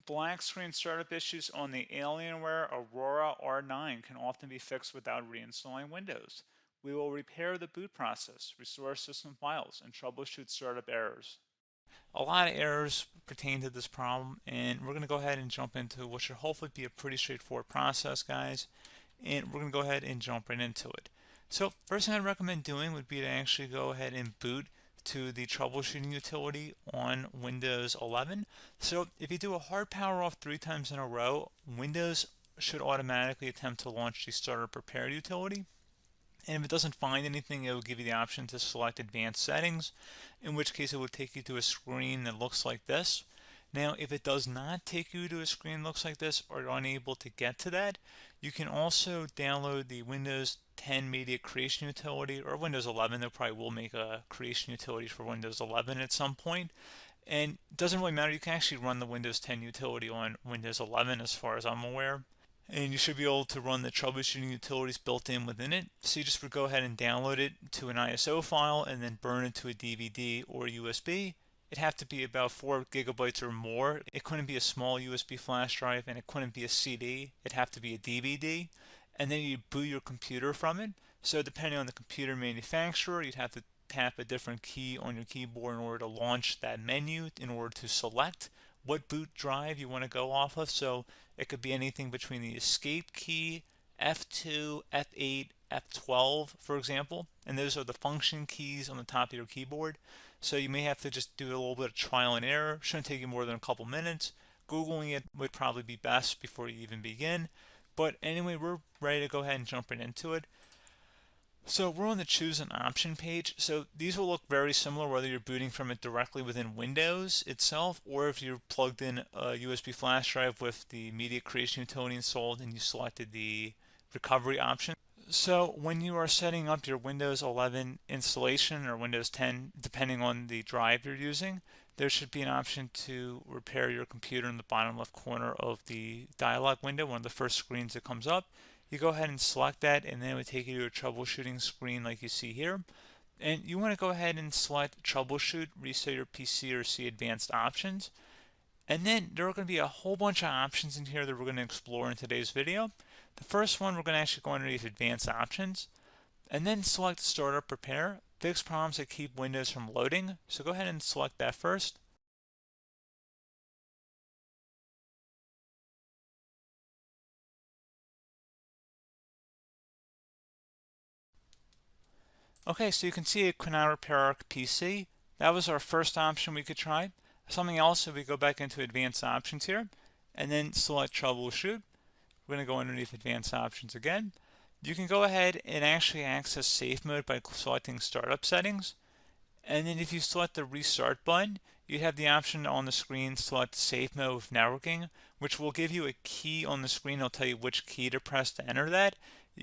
Black screen startup issues on the Alienware Aurora R9 can often be fixed without reinstalling Windows. We will repair the boot process, restore system files, and troubleshoot startup errors. A lot of errors pertain to this problem, and we're going to go ahead and jump into what should hopefully be a pretty straightforward process, guys. And we're going to go ahead and jump right into it. So first thing I'd recommend doing would be to actually go ahead and boot to the troubleshooting utility on Windows 11. So if you do a hard power off 3 times in a row, Windows should automatically attempt to launch the startup repair utility. And if it doesn't find anything, it will give you the option to select advanced settings, in which case it will take you to a screen that looks like this. Now, if it does not take you to a screen that looks like this, or you're unable to get to that, you can also download the Windows 10 Media Creation Utility, or Windows 11. They probably will make a creation utility for Windows 11 at some point. And it doesn't really matter, you can actually run the Windows 10 utility on Windows 11 as far as I'm aware. And you should be able to run the troubleshooting utilities built in within it. So you just would go ahead and download it to an ISO file and then burn it to a DVD or USB. It'd have to be about 4 gigabytes or more. It couldn't be a small USB flash drive, and it couldn't be a CD. It'd have to be a DVD. And then you boot your computer from it. So depending on the computer manufacturer, you'd have to tap a different key on your keyboard in order to launch that menu, in order to select what boot drive you want to go off of. So it could be anything between the escape key, F2, F8, F12, for example. And those are the function keys on the top of your keyboard. So you may have to just do a little bit of trial and error. Shouldn't take you more than a couple minutes. Googling it would probably be best before you even begin. But anyway, we're ready to go ahead and jump right into it. So we're on the choose an option page. So these will look very similar whether you're booting from it directly within Windows itself, or if you're plugged in a USB flash drive with the media creation utility installed and you selected the recovery option. So when you are setting up your Windows 11 installation or Windows 10, depending on the drive you're using, there should be an option to repair your computer in the bottom left corner of the dialog window, one of the first screens that comes up. You go ahead and select that, and then it would take you to a troubleshooting screen like you see here. And you want to go ahead and select troubleshoot, reset your PC, or see advanced options. And then there are going to be a whole bunch of options in here that we're going to explore in today's video. The first one, we're going to actually go underneath advanced options and then select startup repair, fix problems that keep Windows from loading. So go ahead and select that first. Okay, so you can see it could not repair our PC. That was our first option we could try. Something else, if we go back into advanced options here and then select troubleshoot, we're going to go underneath advanced options again. You can go ahead and actually access safe mode by selecting startup settings. And then if you select the restart button, you have the option on the screen select safe mode with networking, which will give you a key on the screen. It'll tell you which key to press to enter that.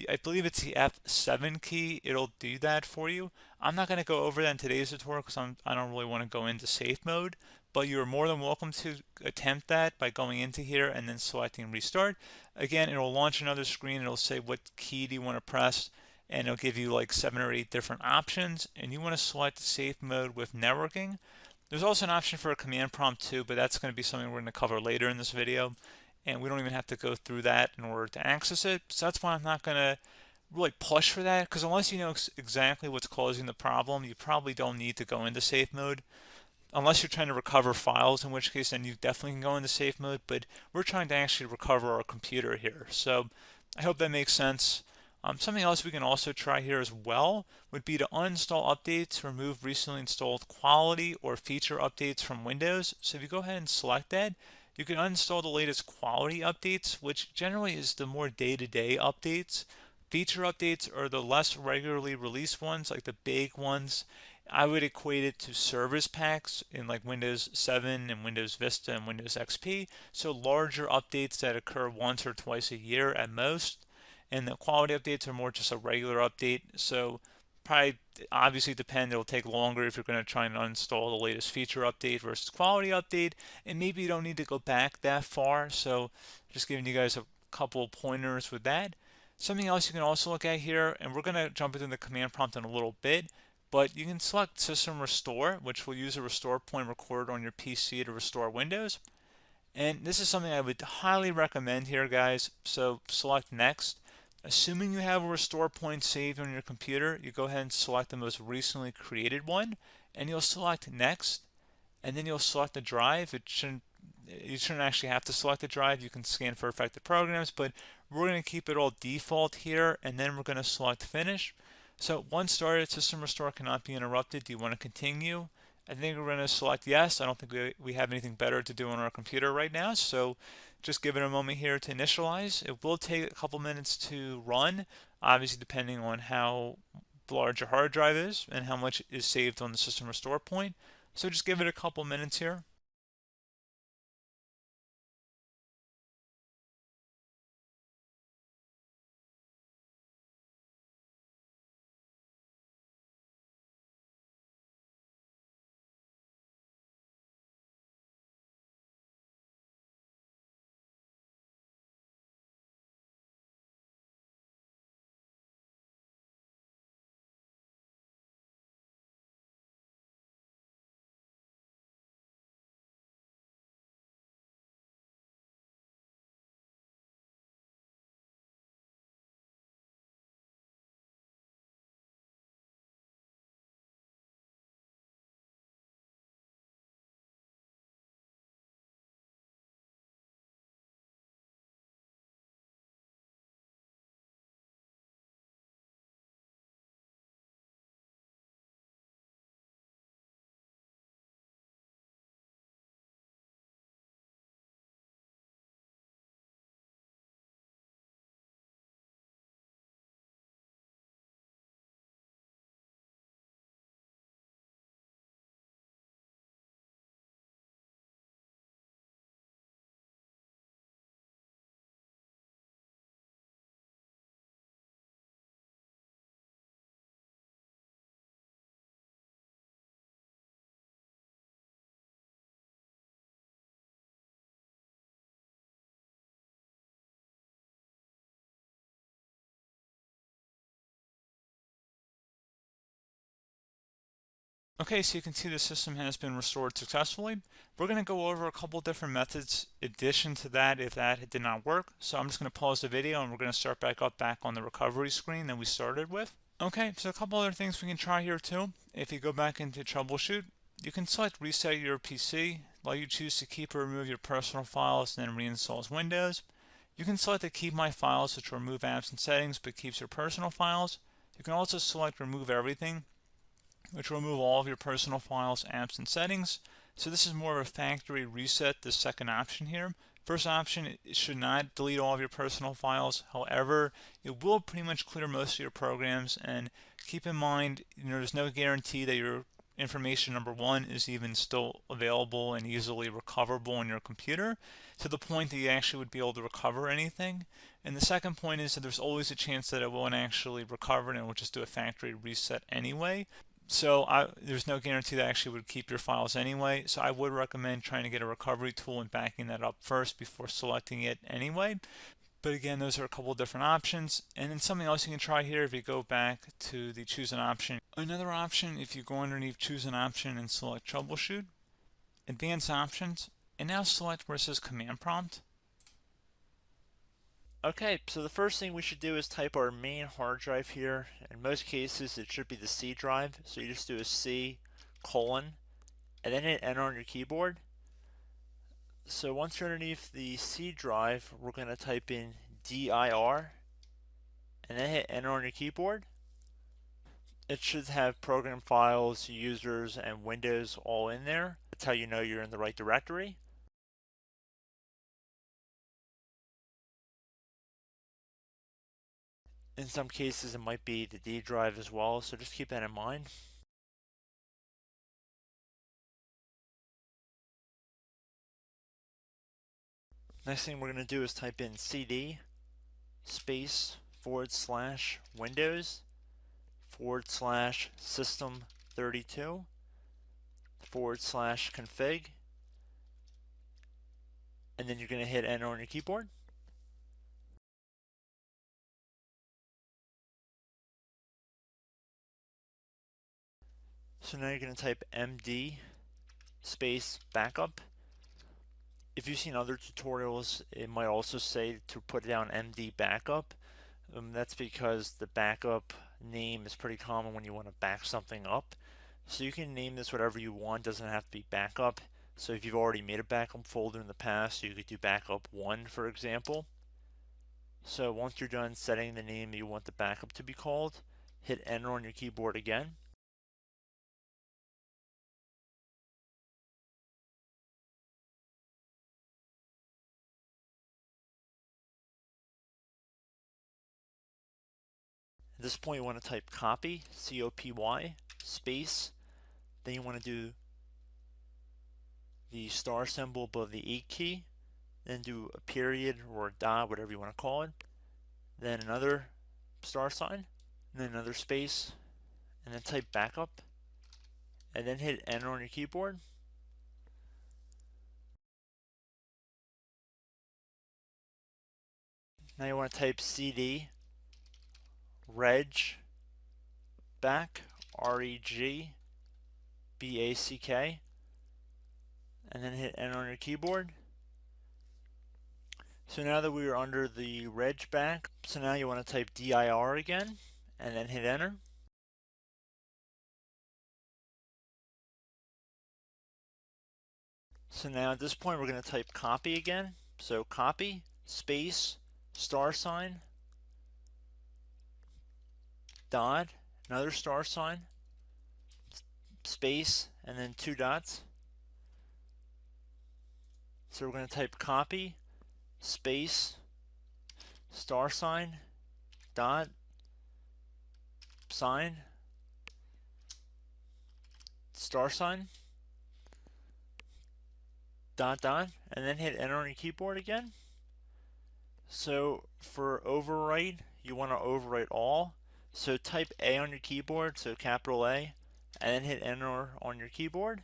I believe it's the F7 key. It'll do that for you. I'm not going to go over that in today's tutorial because I don't really want to go into safe mode, but you're more than welcome to attempt that by going into here and then selecting restart. Again, it'll launch another screen. It'll say what key do you want to press, and it'll give you like 7 or 8 different options, and you want to select safe mode with networking. There's also an option for a command prompt too, but that's going to be something we're going to cover later in this video, and we don't even have to go through that in order to access it. So that's why I'm not going to really push for that, because unless you know exactly what's causing the problem, you probably don't need to go into safe mode. Unless you're trying to recover files, in which case then you definitely can go into safe mode, but we're trying to actually recover our computer here. So I hope that makes sense. Something else we can also try here as well would be to uninstall updates, remove recently installed quality or feature updates from Windows. So if you go ahead and select that, you can uninstall the latest quality updates, which generally is the more day-to-day updates. Feature updates are the less regularly released ones, like the big ones. I would equate it to service packs in like Windows 7 and Windows Vista and Windows XP. So larger updates that occur once or twice a year at most. And the quality updates are more just a regular update. So probably obviously depend, it'll take longer if you're going to try and uninstall the latest feature update versus quality update. And maybe you don't need to go back that far. So just giving you guys a couple of pointers with that. Something else you can also look at here, and we're going to jump into the command prompt in a little bit, but you can select System Restore, which will use a restore point recorded on your PC to restore Windows. And this is something I would highly recommend here, guys. So select next. Assuming you have a restore point saved on your computer, you go ahead and select the most recently created one, and you'll select next, and then you'll select the drive. You shouldn't actually have to select the drive. You can scan for affected programs, but we're going to keep it all default here, and then we're going to select finish. So once started, system restore cannot be interrupted. Do you want to continue? I think we're going to select yes. I don't think we have anything better to do on our computer right now, so just give it a moment here to initialize. It will take a couple minutes to run, obviously depending on how large your hard drive is and how much is saved on the system restore point. So just give it a couple minutes here. Okay, so you can see the system has been restored successfully. We're going to go over a couple different methods in addition to that if that did not work. So I'm just going to pause the video and we're going to start back on the recovery screen that we started with. Okay, so a couple other things we can try here too. If you go back into troubleshoot, you can select reset your PC while you choose to keep or remove your personal files and then reinstalls Windows. You can select to keep my files, which will remove apps and settings but keeps your personal files. You can also select remove everything, which will remove all of your personal files, apps, and settings. So this is more of a factory reset, the second option here. First option, it should not delete all of your personal files. However, it will pretty much clear most of your programs. And keep in mind, there's no guarantee that your information, number one, is even still available and easily recoverable on your computer to the point that you actually would be able to recover anything. And the second point is that there's always a chance that it won't actually recover and it will just do a factory reset anyway. So there's no guarantee that actually would keep your files anyway. So I would recommend trying to get a recovery tool and backing that up first before selecting it anyway. But again, those are a couple different options. And then something else you can try here if you go back to the choose an option. Another option, if you go underneath choose an option and select troubleshoot, advanced options, and now select where it says command prompt. Okay, so the first thing we should do is type our main hard drive here. In most cases, it should be the C drive. So you just do a C colon and then hit enter on your keyboard. So once you're underneath the C drive, we're going to type in dir and then hit enter on your keyboard. It should have program files, users, and Windows all in there. That's how you know you're in the right directory. In some cases, it might be the D drive as well, so just keep that in mind. Next thing we're going to do is type in cd space / Windows / system 32 / config, and then you're going to hit enter on your keyboard. So now you're going to type md space backup, if you've seen other tutorials, it might also say to put down MD backup. That's because the backup name is pretty common when you want to back something up. So you can name this whatever you want, doesn't have to be backup. So if you've already made a backup folder in the past, you could do backup 1, for example. So once you're done setting the name you want the backup to be called, hit enter on your keyboard again. At this point you want to type copy, C-O-P-Y, space, then you want to do the star symbol above the 8 key, then do a period or a dot, whatever you want to call it, then another star sign, and then another space, and then type backup, and then hit enter on your keyboard. Now you want to type CD reg back, REGBACK, and then hit enter on your keyboard. So now that we are under the reg back, so now you want to type DIR again, and then hit enter. So now at this point we're going to type copy again. So copy, space, star sign, dot, another star sign, space, and then 2 dots. So we're going to type copy, space, star sign, dot, sign, star sign, dot, dot, and then hit enter on your keyboard again. So for overwrite, you want to overwrite all. So type A on your keyboard, so capital A, and then hit enter on your keyboard.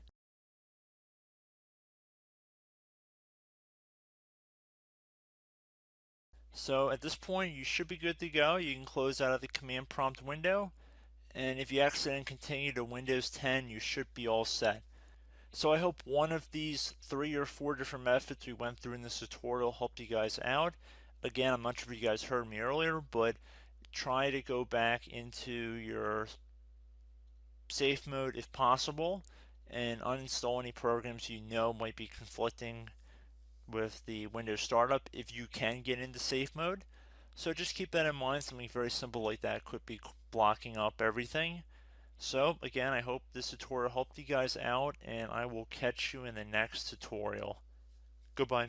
So at this point, you should be good to go. You can close out of the command prompt window. And if you accidentally continue to Windows 10, you should be all set. So I hope one of these 3 or 4 different methods we went through in this tutorial helped you guys out. Again, I'm not sure if you guys heard me earlier, but try to go back into your safe mode if possible and uninstall any programs you know might be conflicting with the Windows startup if you can get into safe mode. So just keep that in mind. Something very simple like that could be blocking up everything. So again, I hope this tutorial helped you guys out, and I will catch you in the next tutorial. Goodbye.